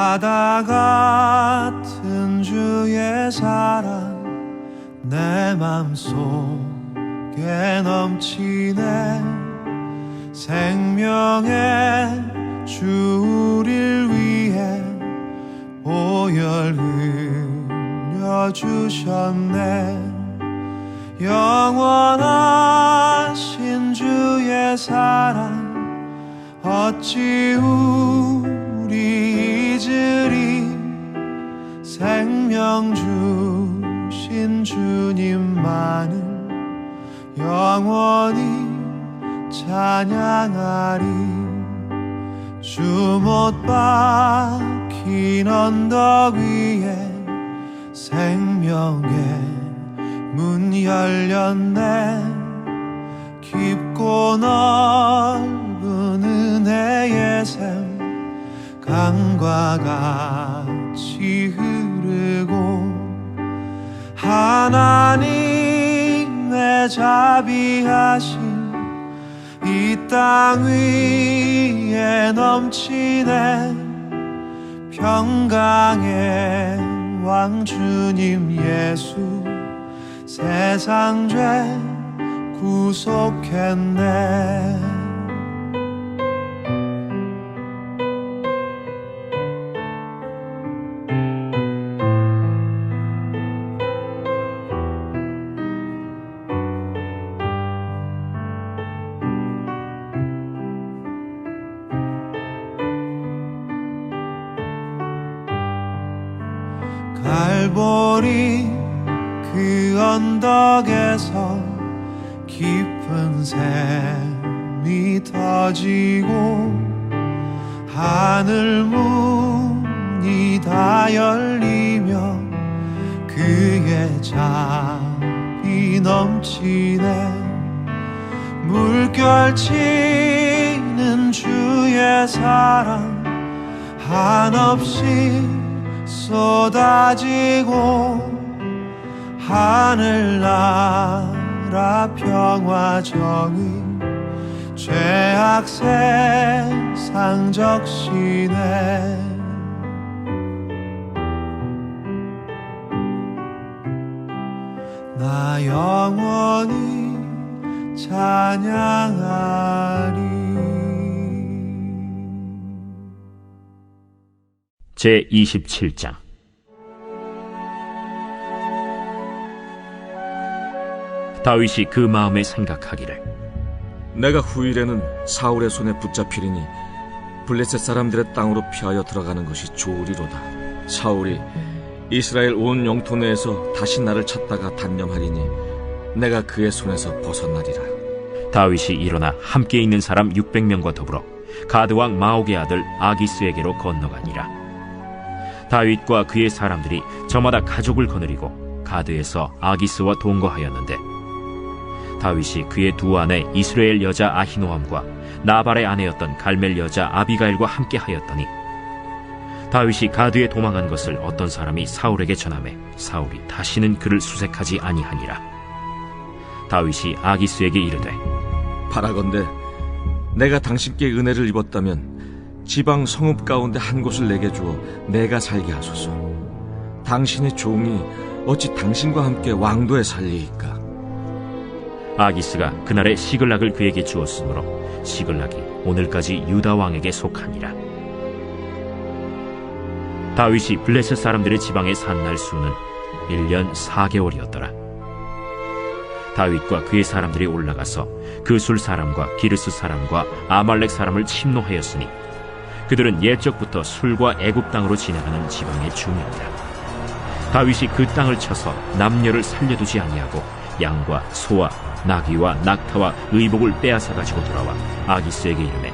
바다 같은 주의 사랑 내 맘속에 넘치네. 생명의 주 우릴 위해 보혈 흘려주셨네. 영원하신 주의 사랑 어찌 우리 잊으리. 생명 주신 주님만을 영원히 찬양하리. 주 못 박힌 언덕 위에 생명의 문 열렸네. 깊고 넓은 은혜의 샘 강과 같이 흐르고 하나님의 자비하심 이 땅 위에 넘치네. 평강의 왕 주님 예수 세상 죄 구속했네. 갈보리 그 언덕에서 깊은 샘이 터지고 하늘 문이 다 열리며 그의 자비 넘치네. 물결치는 주의 사랑 한없이 쏟아지고 하늘나라 평화 정의 죄악 세상 적시네. 나 영원히 찬양하리. 제27장. 다윗이 그 마음에 생각하기를 내가 후일에는 사울의 손에 붙잡히리니 블레셋 사람들의 땅으로 피하여 들어가는 것이 좋으리로다. 사울이 이스라엘 온 영토 내에서 다시 나를 찾다가 단념하리니 내가 그의 손에서 벗어나리라. 다윗이 일어나 함께 있는 사람 600명과 더불어 가드왕 마옥의 아들 아기스에게로 건너가니라. 다윗과 그의 사람들이 저마다 가족을 거느리고 가드에서 아기스와 동거하였는데 다윗이 그의 두 아내 이스라엘 여자 아히노함과 나발의 아내였던 갈멜 여자 아비가일과 함께 하였더니 다윗이 가드에 도망한 것을 어떤 사람이 사울에게 전하매 사울이 다시는 그를 수색하지 아니하니라. 다윗이 아기스에게 이르되 바라건대 내가 당신께 은혜를 입었다면 지방 성읍 가운데 한 곳을 내게 주어 내가 살게 하소서. 당신의 종이 어찌 당신과 함께 왕도에 살리이까. 아기스가 그날에 시글락을 그에게 주었으므로 시글락이 오늘까지 유다 왕에게 속하니라. 다윗이 블레셋 사람들의 지방에 산 날 수는 1년 4개월이었더라. 다윗과 그의 사람들이 올라가서 그술 사람과 기르스 사람과 아말렉 사람을 침노하였으니 그들은 옛적부터 술과 애굽 땅으로 지나가는 지방의 주민이라. 다윗이 그 땅을 쳐서 남녀를 살려두지 아니하고 양과 소와 나귀와 낙타와 의복을 빼앗아 가지고 돌아와 아기스에게 이르매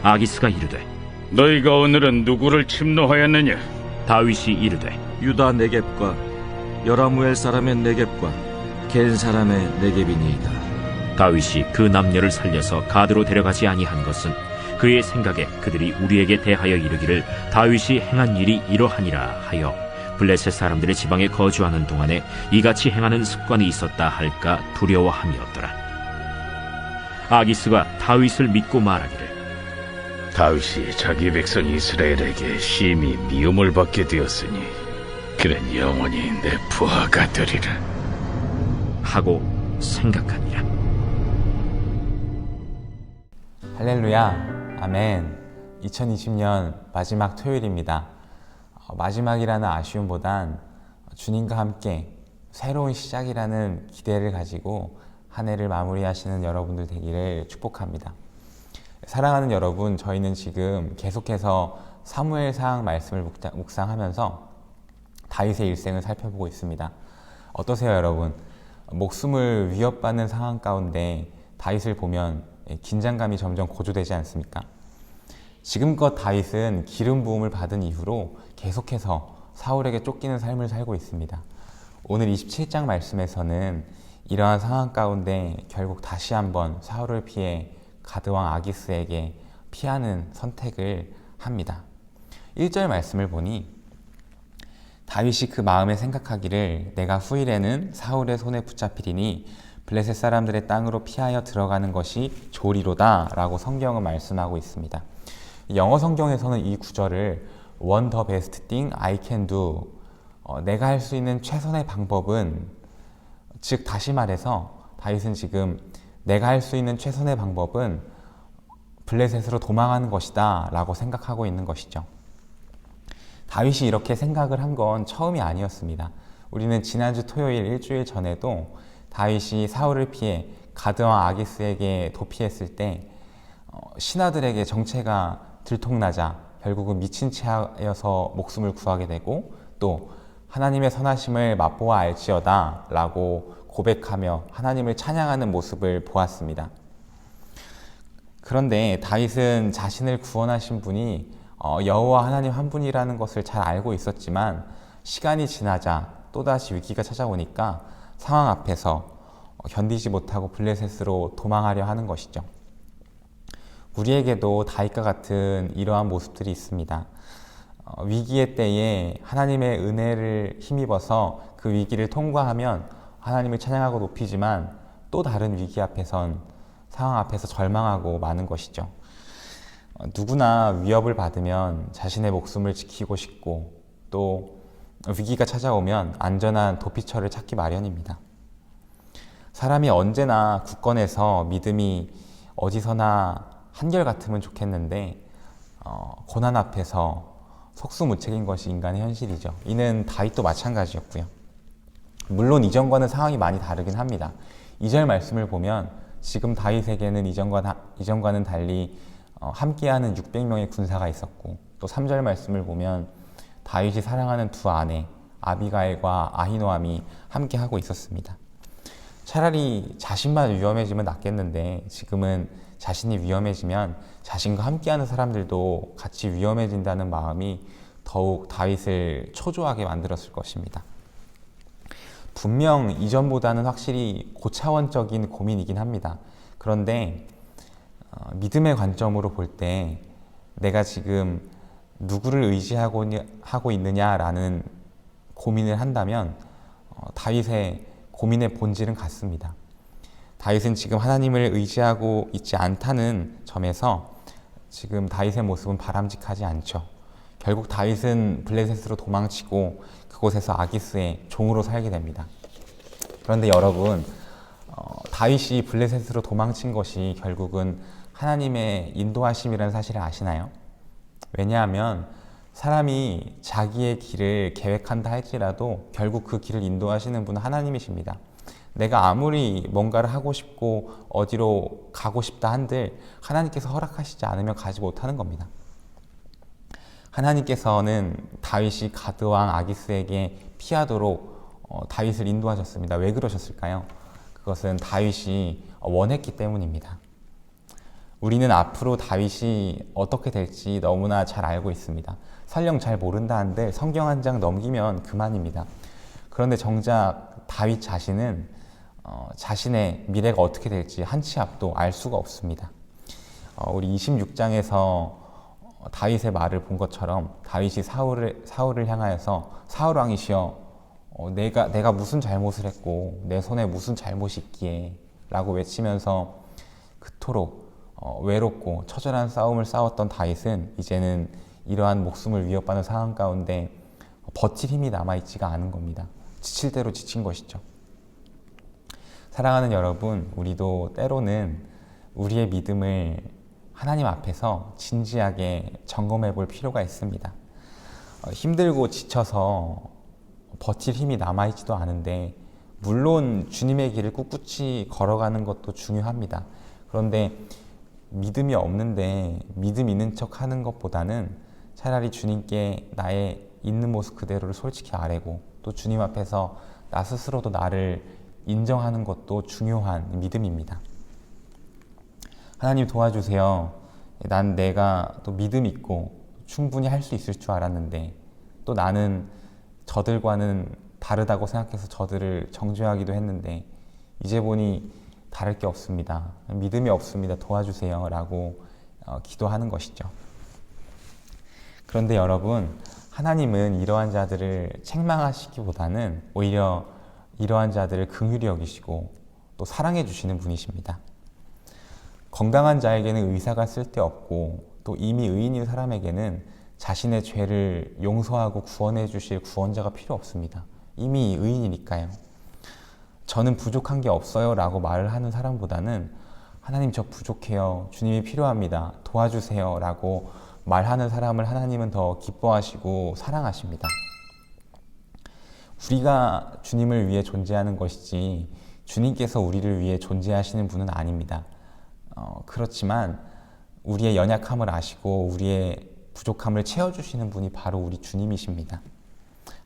아기스가 이르되 너희가 오늘은 누구를 침노하였느냐? 다윗이 이르되 유다 네겝과 여라무엘 사람의 네겝과 겐 사람의 네겝이니이다. 다윗이 그 남녀를 살려서 가드로 데려가지 아니한 것은 그의 생각에 그들이 우리에게 대하여 이르기를 다윗이 행한 일이 이러하니라 하여 블레셋 사람들의 지방에 거주하는 동안에 이같이 행하는 습관이 있었다 할까 두려워함이었더라. 아기스가 다윗을 믿고 말하기를 다윗이 자기 백성 이스라엘에게 심히 미움을 받게 되었으니 그는 영원히 내 부하가 되리라 하고 생각하니라. 할렐루야, 아멘. 2020년 마지막 토요일입니다. 마지막이라는 아쉬움보단 주님과 함께 새로운 시작이라는 기대를 가지고 한 해를 마무리하시는 여러분들 되기를 축복합니다. 사랑하는 여러분, 저희는 지금 계속해서 사무엘상 말씀을 묵상하면서 다윗의 일생을 살펴보고 있습니다. 어떠세요, 여러분? 목숨을 위협받는 상황 가운데 다윗을 보면 긴장감이 점점 고조되지 않습니까? 지금껏 다윗은 기름 부음을 받은 이후로 계속해서 사울에게 쫓기는 삶을 살고 있습니다. 오늘 27장 말씀에서는 이러한 상황 가운데 결국 다시 한번 사울을 피해 가드왕 아기스에게 피하는 선택을 합니다. 1절 말씀을 보니 다윗이 그 마음에 생각하기를 내가 후일에는 사울의 손에 붙잡히리니 블레셋 사람들의 땅으로 피하여 들어가는 것이 좋으리로다 라고 성경은 말씀하고 있습니다. 영어 성경에서는 이 구절을 One the best thing I can do, 내가 할 수 있는 최선의 방법은, 즉 다시 말해서 다윗은 지금 내가 할 수 있는 최선의 방법은 블레셋으로 도망하는 것이다 라고 생각하고 있는 것이죠. 다윗이 이렇게 생각을 한 건 처음이 아니었습니다. 우리는 지난주 토요일 일주일 전에도 다윗이 사울을 피해 가드왕 아기스에게 도피했을 때 신하들에게 정체가 들통나자 결국은 미친 채하여서 목숨을 구하게 되고 또 하나님의 선하심을 맛보아 알지어다 라고 고백하며 하나님을 찬양하는 모습을 보았습니다. 그런데 다윗은 자신을 구원하신 분이 여호와 하나님 한 분이라는 것을 잘 알고 있었지만 시간이 지나자 또다시 위기가 찾아오니까 상황 앞에서 견디지 못하고 블레셋으로 도망하려 하는 것이죠. 우리에게도 다윗과 같은 이러한 모습들이 있습니다. 위기의 때에 하나님의 은혜를 힘입어서 그 위기를 통과하면 하나님을 찬양하고 높이지만 또 다른 위기 앞에선 상황 앞에서 절망하고 마는 것이죠. 누구나 위협을 받으면 자신의 목숨을 지키고 싶고 또 위기가 찾아오면 안전한 도피처를 찾기 마련입니다. 사람이 언제나 굳건해서 믿음이 어디서나 한결같으면 좋겠는데 고난 앞에서 속수무책인 것이 인간의 현실이죠. 이는 다윗도 마찬가지였고요. 물론 이전과는 상황이 많이 다르긴 합니다. 2절 말씀을 보면 지금 다윗에게는 이전과는 달리 함께하는 600명의 군사가 있었고 또 3절 말씀을 보면 다윗이 사랑하는 두 아내 아비가일과 아히노암이 함께하고 있었습니다. 차라리 자신만 위험해지면 낫겠는데 지금은 자신이 위험해지면 자신과 함께하는 사람들도 같이 위험해진다는 마음이 더욱 다윗을 초조하게 만들었을 것입니다. 분명 이전보다는 확실히 고차원적인 고민이긴 합니다. 그런데 믿음의 관점으로 볼 때 내가 지금 누구를 의지하고 있느냐라는 고민을 한다면 다윗의 고민의 본질은 같습니다. 다윗은 지금 하나님을 의지하고 있지 않다는 점에서 지금 다윗의 모습은 바람직하지 않죠. 결국 다윗은 블레셋으로 도망치고 그곳에서 아기스의 종으로 살게 됩니다. 그런데 여러분, 다윗이 블레셋으로 도망친 것이 결국은 하나님의 인도하심이라는 사실을 아시나요? 왜냐하면 사람이 자기의 길을 계획한다 할지라도 결국 그 길을 인도하시는 분은 하나님이십니다. 내가 아무리 뭔가를 하고 싶고 어디로 가고 싶다 한들 하나님께서 허락하시지 않으면 가지 못하는 겁니다. 하나님께서는 다윗이 가드왕 아기스에게 피하도록 다윗을 인도하셨습니다. 왜 그러셨을까요? 그것은 다윗이 원했기 때문입니다. 우리는 앞으로 다윗이 어떻게 될지 너무나 잘 알고 있습니다. 설령 잘 모른다 한들 성경 한 장 넘기면 그만입니다. 그런데 정작 다윗 자신은 자신의 미래가 어떻게 될지 한 치 앞도 알 수가 없습니다. 우리 26장에서 다윗의 말을 본 것처럼 다윗이 사울을 향하여서 사울 왕이시여 내가 무슨 잘못을 했고 내 손에 무슨 잘못이 있기에 라고 외치면서 그토록 외롭고 처절한 싸움을 싸웠던 다윗은 이제는 이러한 목숨을 위협받는 상황 가운데 버틸 힘이 남아있지가 않은 겁니다. 지칠 대로 지친 것이죠. 사랑하는 여러분, 우리도 때로는 우리의 믿음을 하나님 앞에서 진지하게 점검해 볼 필요가 있습니다. 힘들고 지쳐서 버틸 힘이 남아있지도 않은데 물론 주님의 길을 꿋꿋이 걸어가는 것도 중요합니다. 그런데 믿음이 없는데 믿음 있는 척 하는 것보다는 차라리 주님께 나의 있는 모습 그대로를 솔직히 아뢰고 또 주님 앞에서 나 스스로도 나를 인정하는 것도 중요한 믿음입니다. 하나님 도와주세요. 난 내가 또 믿음 있고 충분히 할 수 있을 줄 알았는데 또 나는 저들과는 다르다고 생각해서 저들을 정죄하기도 했는데 이제 보니 다를 게 없습니다. 믿음이 없습니다. 도와주세요. 라고 기도하는 것이죠. 그런데 여러분, 하나님은 이러한 자들을 책망하시기보다는 오히려 이러한 자들을 긍휼히 여기시고 또 사랑해 주시는 분이십니다. 건강한 자에게는 의사가 쓸데없고 또 이미 의인인 사람에게는 자신의 죄를 용서하고 구원해 주실 구원자가 필요 없습니다. 이미 의인이니까요. 저는 부족한 게 없어요 라고 말을 하는 사람보다는 하나님 저 부족해요. 주님이 필요합니다. 도와주세요 라고 말하는 사람을 하나님은 더 기뻐하시고 사랑하십니다. 우리가 주님을 위해 존재하는 것이지 주님께서 우리를 위해 존재하시는 분은 아닙니다. 그렇지만 우리의 연약함을 아시고 우리의 부족함을 채워주시는 분이 바로 우리 주님이십니다.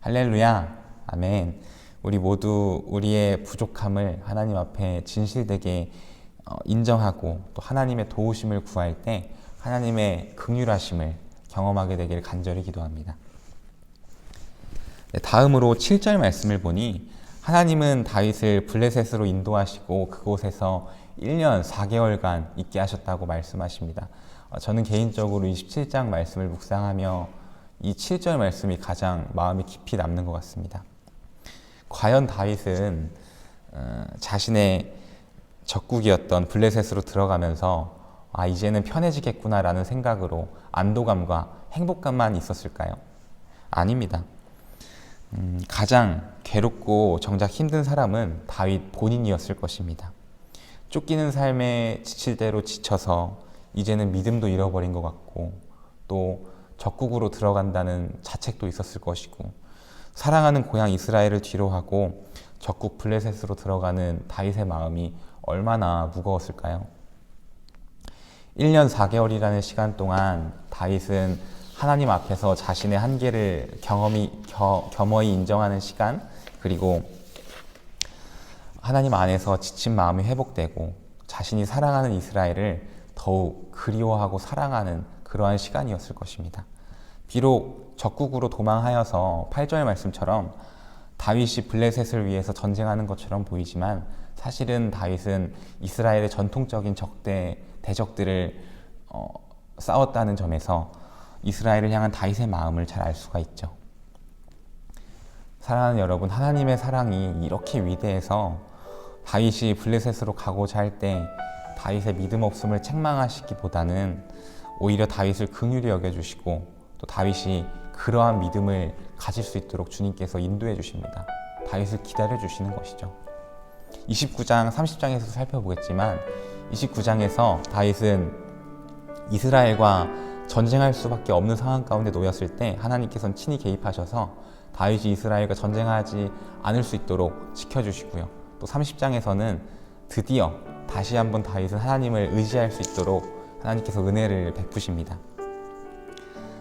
할렐루야, 아멘. 우리 모두 우리의 부족함을 하나님 앞에 진실되게 인정하고 또 하나님의 도우심을 구할 때 하나님의 긍휼하심을 경험하게 되기를 간절히 기도합니다. 네, 다음으로 7절 말씀을 보니 하나님은 다윗을 블레셋으로 인도하시고 그곳에서 1년 4개월간 있게 하셨다고 말씀하십니다. 저는 개인적으로 27장 말씀을 묵상하며 이 7절 말씀이 가장 마음에 깊이 남는 것 같습니다. 과연 다윗은 자신의 적국이었던 블레셋으로 들어가면서 이제는 편해지겠구나라는 생각으로 안도감과 행복감만 있었을까요? 아닙니다. 가장 괴롭고 정작 힘든 사람은 다윗 본인이었을 것입니다. 쫓기는 삶에 지칠 대로 지쳐서 이제는 믿음도 잃어버린 것 같고 또 적국으로 들어간다는 자책도 있었을 것이고 사랑하는 고향 이스라엘을 뒤로하고 적국 블레셋으로 들어가는 다윗의 마음이 얼마나 무거웠을까요? 1년 4개월이라는 시간 동안 다윗은 하나님 앞에서 자신의 한계를 겸허히 인정하는 시간, 그리고 하나님 안에서 지친 마음이 회복되고 자신이 사랑하는 이스라엘을 더욱 그리워하고 사랑하는 그러한 시간이었을 것입니다. 비록 적국으로 도망하여서 8절 말씀처럼 다윗이 블레셋을 위해서 전쟁하는 것처럼 보이지만 사실은 다윗은 이스라엘의 전통적인 대적들을 싸웠다는 점에서 이스라엘을 향한 다윗의 마음을 잘 알 수가 있죠. 사랑하는 여러분, 하나님의 사랑이 이렇게 위대해서 다윗이 블레셋으로 가고자 할 때 다윗의 믿음 없음을 책망하시기보다는 오히려 다윗을 긍휼히 여겨주시고 또 다윗이 그러한 믿음을 가질 수 있도록 주님께서 인도해 주십니다. 다윗을 기다려 주시는 것이죠. 29장, 30장에서도 살펴보겠지만 29장에서 다윗은 이스라엘과 전쟁할 수밖에 없는 상황 가운데 놓였을 때 하나님께서는 친히 개입하셔서 다윗이 이스라엘과 전쟁하지 않을 수 있도록 지켜주시고요. 또 30장에서는 드디어 다시 한번 다윗은 하나님을 의지할 수 있도록 하나님께서 은혜를 베푸십니다.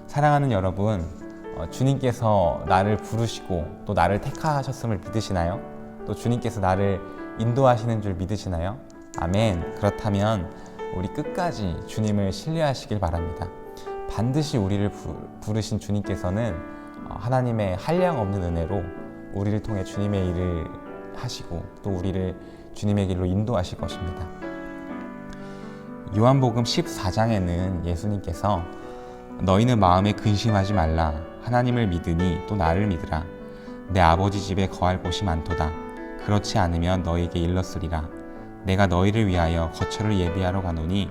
사랑하는 여러분, 주님께서 나를 부르시고 또 나를 택하셨음을 믿으시나요? 또 주님께서 나를 인도하시는 줄 믿으시나요? 아멘. 그렇다면 우리 끝까지 주님을 신뢰하시길 바랍니다. 반드시 우리를 부르신 주님께서는 하나님의 한량없는 은혜로 우리를 통해 주님의 일을 하시고 또 우리를 주님의 길로 인도하실 것입니다. 요한복음 14장에는 예수님께서 너희는 마음에 근심하지 말라. 하나님을 믿으니 또 나를 믿으라. 내 아버지 집에 거할 곳이 많도다. 그렇지 않으면 너희에게 일렀으리라. 내가 너희를 위하여 거처를 예비하러 가노니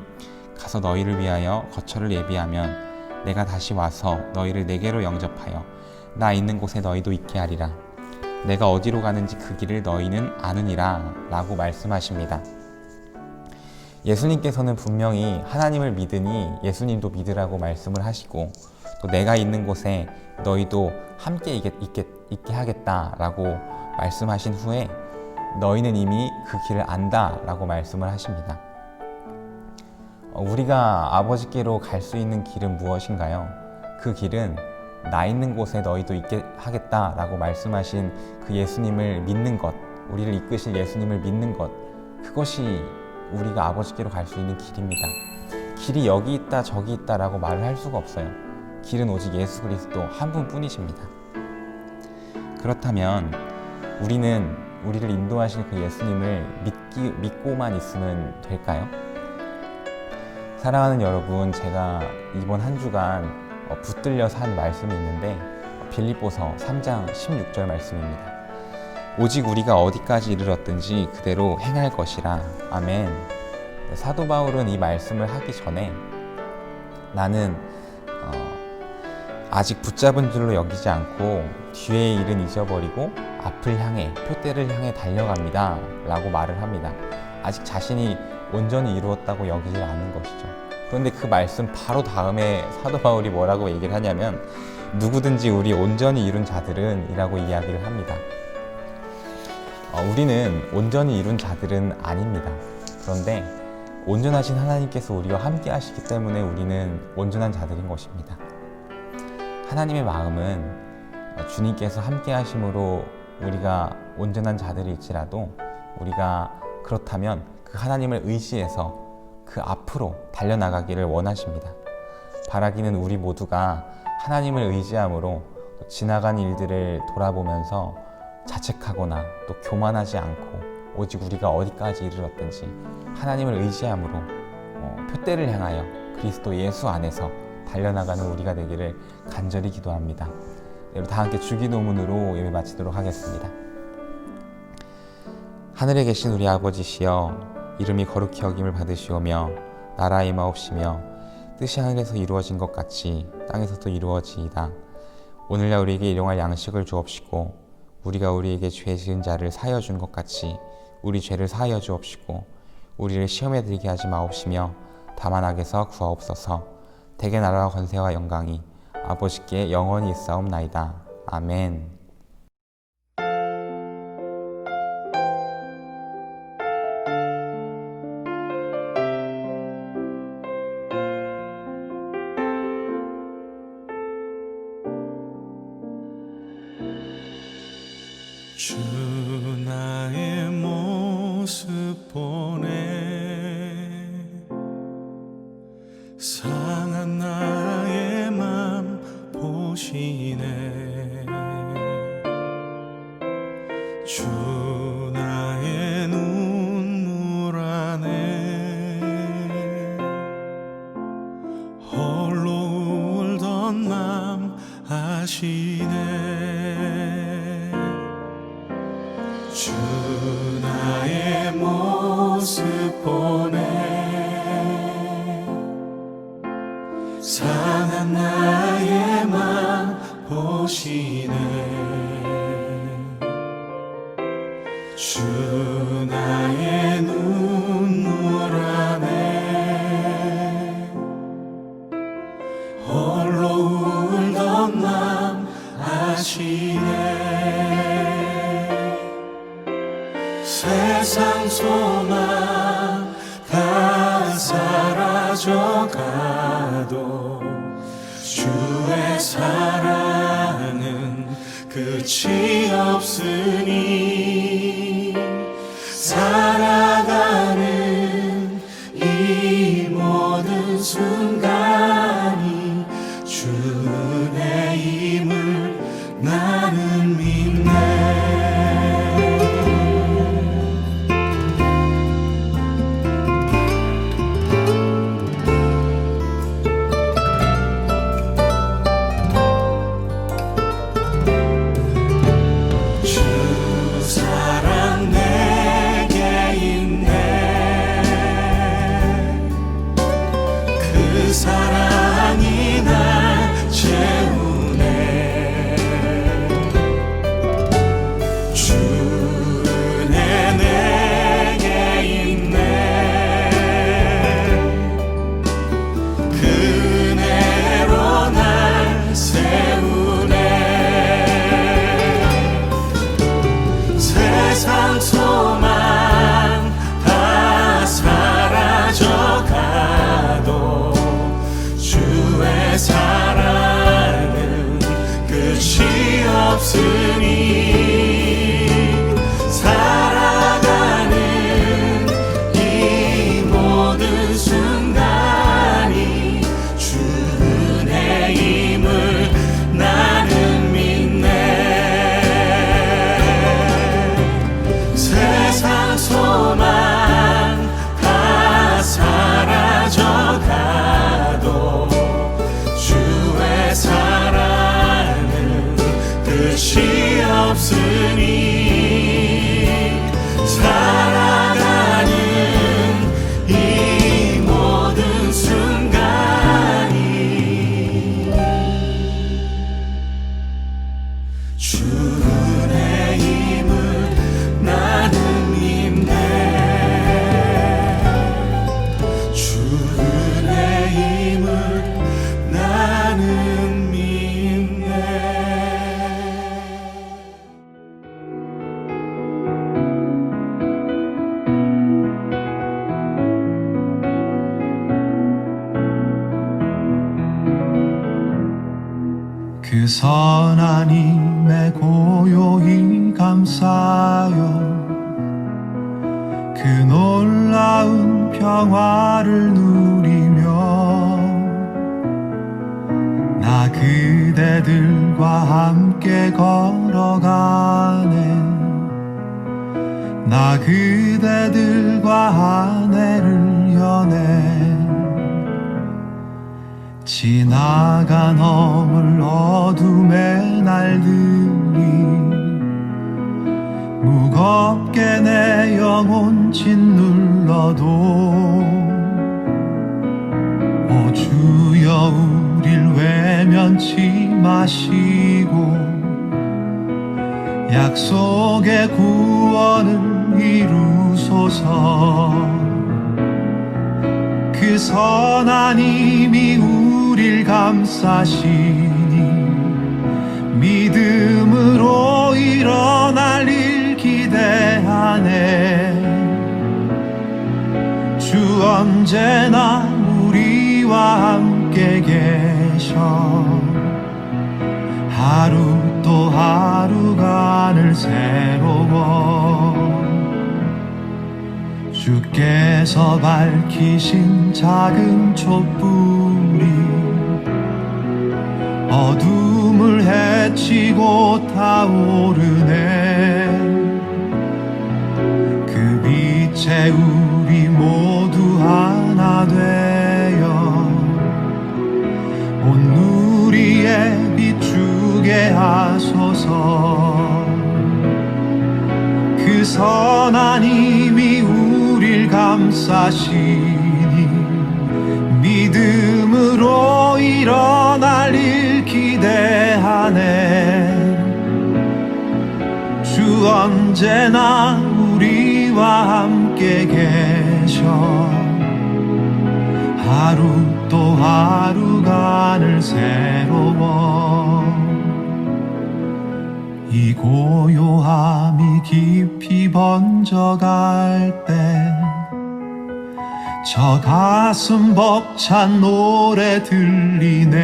가서 너희를 위하여 거처를 예비하면 내가 다시 와서 너희를 내게로 영접하여 나 있는 곳에 너희도 있게 하리라. 내가 어디로 가는지 그 길을 너희는 아느니라 라고 말씀하십니다. 예수님께서는 분명히 하나님을 믿으니 예수님도 믿으라고 말씀을 하시고, 또 내가 있는 곳에 너희도 함께 있게 하겠다라고 말씀하신 후에 너희는 이미 그 길을 안다 라고 말씀을 하십니다. 우리가 아버지께로 갈 수 있는 길은 무엇인가요? 그 길은 나 있는 곳에 너희도 있게 하겠다 라고 말씀하신 그 예수님을 믿는 것, 우리를 이끄실 예수님을 믿는 것, 그것이 우리가 아버지께로 갈 수 있는 길입니다. 길이 여기 있다 저기 있다 라고 말을 할 수가 없어요. 길은 오직 예수 그리스도 한 분뿐이십니다. 그렇다면 우리는 우리를 인도하실 그 예수님을 믿고만 있으면 될까요? 사랑하는 여러분, 제가 이번 한 주간 붙들려서 한 말씀이 있는데 빌립보서 3장 16절 말씀입니다. 오직 우리가 어디까지 이르렀든지 그대로 행할 것이라. 아멘. 사도 바울은 이 말씀을 하기 전에 나는 아직 붙잡은 줄로 여기지 않고 뒤의 일은 잊어버리고 앞을 향해 표대를 향해 달려갑니다 라고 말을 합니다. 아직 자신이 온전히 이루었다고 여기지 않는 것이죠. 그런데 그 말씀 바로 다음에 사도 바울이 뭐라고 얘기를 하냐면 누구든지 우리 온전히 이룬 자들은 이라고 이야기를 합니다. 우리는 온전히 이룬 자들은 아닙니다. 그런데 온전하신 하나님께서 우리와 함께 하시기 때문에 우리는 온전한 자들인 것입니다. 하나님의 마음은 주님께서 함께 하심으로 우리가 온전한 자들일지라도 우리가 그렇다면 그 하나님을 의지해서 그 앞으로 달려나가기를 원하십니다. 바라기는 우리 모두가 하나님을 의지함으로 지나간 일들을 돌아보면서 자책하거나 또 교만하지 않고 오직 우리가 어디까지 이르렀든지 하나님을 의지함으로 표대를 향하여 그리스도 예수 안에서 달려나가는 우리가 되기를 간절히 기도합니다. 여러분 다 함께 주기도문으로 예배 마치도록 하겠습니다. 하늘에 계신 우리 아버지시여, 이름이 거룩히 여김을 받으시오며 나라의 임하옵시며 뜻이 하늘에서 이루어진 것 같이 땅에서도 이루어지이다. 오늘날 우리에게 일용할 양식을 주옵시고 우리가 우리에게 죄 지은 자를 사하여 준 것 같이 우리 죄를 사하여 주옵시고 우리를 시험에 들게 하지 마옵시며 다만 악에서 구하옵소서. 대개 나라와 권세와 영광이 아버지께 영원히 있사옵나이다. 아멘. 주 나의 모습 보네 상한 나의 맘 보시네 주 나의 눈물 안에 홀로 울던 맘 아시네 주 나의 모습 보네 상한 나의 맘 보시네 주 나의 눈물 안에 홀로 울던 맘 아시네 세상 소망 다 사라져가도 주의 사랑은 끝이 없으니 살아가는 이 모든 순간이 주 은혜임을 나는 믿네 주 선한 힘에 고요히 감사여 그 놀라운 평화를 누리며 나 그대들과 함께 걸어가네. 나 그대들과 한 해를 여네. 지나가 넘을 어둠의 날들이 무겁게 내 영혼 짓눌러도 오 주여 우릴 외면치 마시고 약속의 구원을 이루소서. 그 선한 힘이 우릴 감싸시니 믿음으로 일어날 일 기대하네. 주 언제나 우리와 함께 계셔. 하루 또 하루가 늘 새로워. 주께서 밝히신 작은 촛불이 어둠을 헤치고 타오르네. 그 빛에 우리 모두 하나 되어 온 누리에 비추게 하소서. 그 선한 힘이 우릴 감싸시니 믿음으로 일어날 일 기대하네. 주 언제나 우리와 함께 계셔. 하루 또 하루가 늘 새로워. 이 고요함이 깊이 번져갈 때 저 가슴 벅찬 노래 들리네.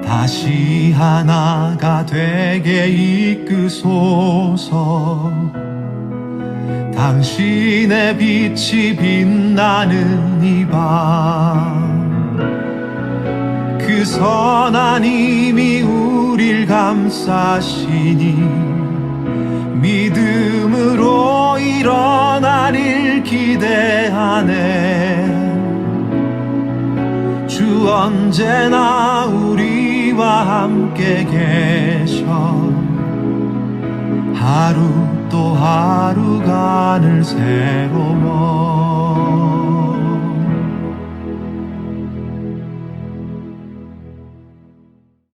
다시 하나가 되게 이끄소서. 당신의 빛이 빛나는 이 밤 그 선한 힘이 우릴 감싸시니 믿음으로 일어날 일 기대하네. 주 언제나 우리와 함께 계셔. 하루 또 하루가 늘 새로워.